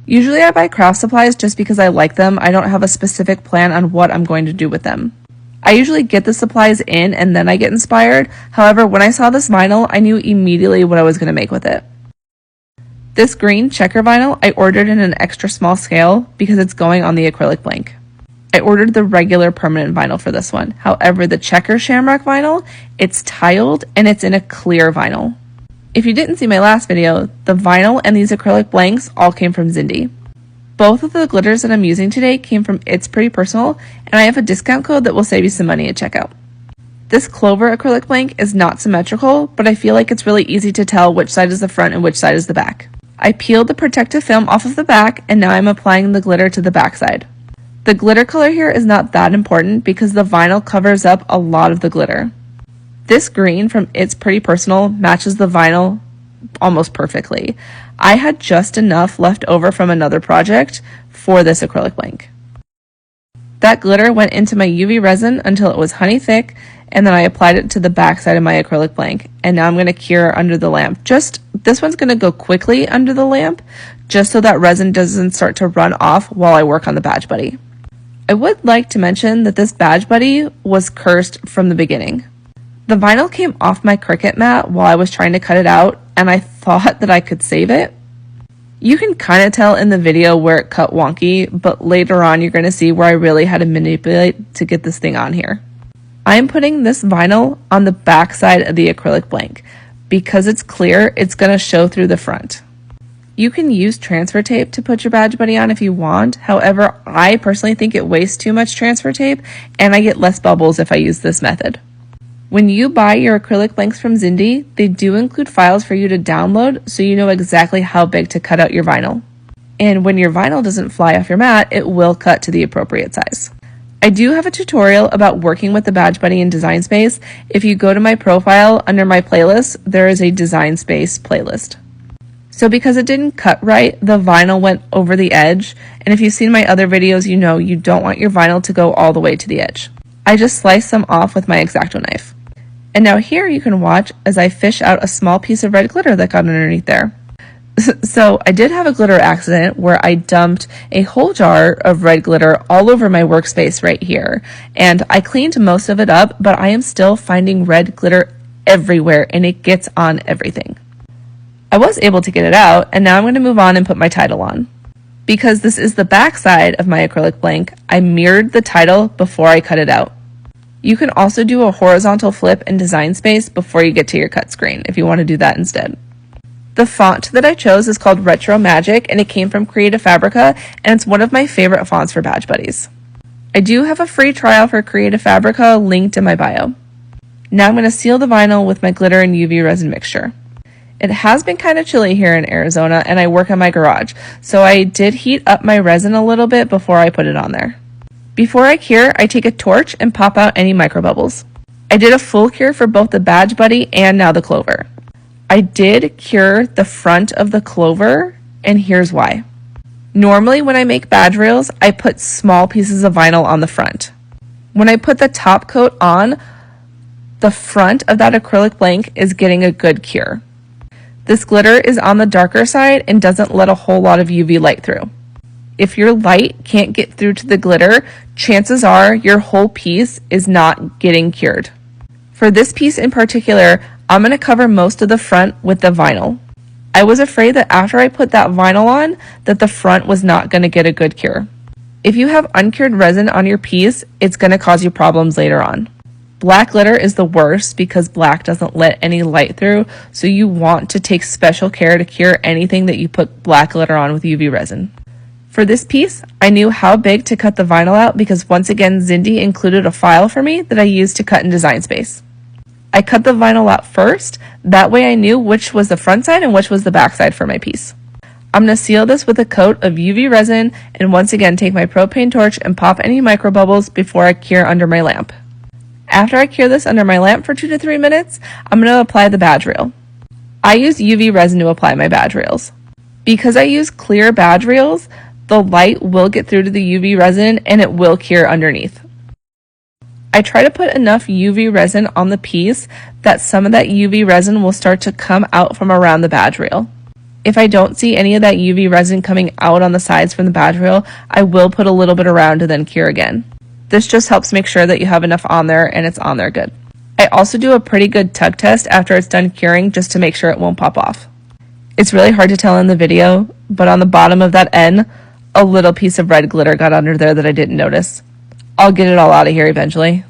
Usually I buy craft supplies just because I like them. I don't have a specific plan on what I'm going to do with them. I usually get the supplies in and then I get inspired. However, when I saw this vinyl, I knew immediately what I was going to make with it. This green checker vinyl I ordered in an extra small scale because it's going on the acrylic blank. I ordered the regular permanent vinyl for this one. However, the checker shamrock vinyl, it's tiled and it's in a clear vinyl. If you didn't see my last video, the vinyl and these acrylic blanks all came from Zindy. Both of the glitters that I'm using today came from It's Pretty Personal, and I have a discount code that will save you some money at checkout. This Clover acrylic blank is not symmetrical, but I feel like it's really easy to tell which side is the front and which side is the back. I peeled the protective film off of the back, and now I'm applying the glitter to the back side. The glitter color here is not that important because the vinyl covers up a lot of the glitter. This green from It's Pretty Personal matches the vinyl almost perfectly. I had just enough left over from another project for this acrylic blank. That glitter went into my UV resin until it was honey thick, and then I applied it to the back side of my acrylic blank. And now I'm going to cure under the lamp. This one's going to go quickly under the lamp, just so that resin doesn't start to run off while I work on the Badge Buddy. I would like to mention that this Badge Buddy was cursed from the beginning. The vinyl came off my Cricut mat while I was trying to cut it out, and I thought that I could save it. You can kind of tell in the video where it cut wonky, but later on you're going to see where I really had to manipulate to get this thing on here. I'm putting this vinyl on the back side of the acrylic blank. Because it's clear, it's going to show through the front. You can use transfer tape to put your Badge Buddy on if you want. However, I personally think it wastes too much transfer tape, and I get less bubbles if I use this method. When you buy your acrylic blanks from Zindy, they do include files for you to download so you know exactly how big to cut out your vinyl. And when your vinyl doesn't fly off your mat, it will cut to the appropriate size. I do have a tutorial about working with the Badge Buddy in Design Space. If you go to my profile under my playlist, there is a Design Space playlist. So because it didn't cut right, the vinyl went over the edge. And if you've seen my other videos, you know you don't want your vinyl to go all the way to the edge. I just sliced some off with my X-Acto knife. And now here you can watch as I fish out a small piece of red glitter that got underneath there. So I did have a glitter accident where I dumped a whole jar of red glitter all over my workspace right here. And I cleaned most of it up, but I am still finding red glitter everywhere and it gets on everything. I was able to get it out, and now I'm going to move on and put my title on. Because this is the back side of my acrylic blank, I mirrored the title before I cut it out. You can also do a horizontal flip in Design Space before you get to your cut screen if you want to do that instead. The font that I chose is called Retro Magic, and it came from Creative Fabrica, and it's one of my favorite fonts for Badge Buddies. I do have a free trial for Creative Fabrica linked in my bio. Now I'm going to seal the vinyl with my glitter and UV resin mixture. It has been kind of chilly here in Arizona, and I work in my garage, so I did heat up my resin a little bit before I put it on there. Before I cure, I take a torch and pop out any microbubbles. I did a full cure for both the Badge Buddy and now the Clover. I did cure the front of the Clover, and here's why. Normally when I make badge rails, I put small pieces of vinyl on the front. When I put the top coat on, the front of that acrylic blank is getting a good cure. This glitter is on the darker side and doesn't let a whole lot of UV light through. If your light can't get through to the glitter, chances are your whole piece is not getting cured. For this piece in particular, I'm going to cover most of the front with the vinyl. I was afraid that after I put that vinyl on, that the front was not going to get a good cure. If you have uncured resin on your piece, it's going to cause you problems later on. Black glitter is the worst because black doesn't let any light through, so you want to take special care to cure anything that you put black glitter on with UV resin. For this piece, I knew how big to cut the vinyl out because once again, Zindy included a file for me that I used to cut in Design Space. I cut the vinyl out first, that way I knew which was the front side and which was the back side for my piece. I'm going to seal this with a coat of UV resin and once again take my propane torch and pop any micro bubbles before I cure under my lamp. After I cure this under my lamp for 2 to 3 minutes, I'm going to apply the badge rail. I use UV resin to apply my badge rails. Because I use clear badge rails, the light will get through to the UV resin and it will cure underneath. I try to put enough UV resin on the piece that some of that UV resin will start to come out from around the badge rail. If I don't see any of that UV resin coming out on the sides from the badge rail, I will put a little bit around and then cure again. This just helps make sure that you have enough on there and it's on there good. I also do a pretty good tug test after it's done curing just to make sure it won't pop off. It's really hard to tell in the video, but on the bottom of that N, a little piece of red glitter got under there that I didn't notice. I'll get it all out of here eventually.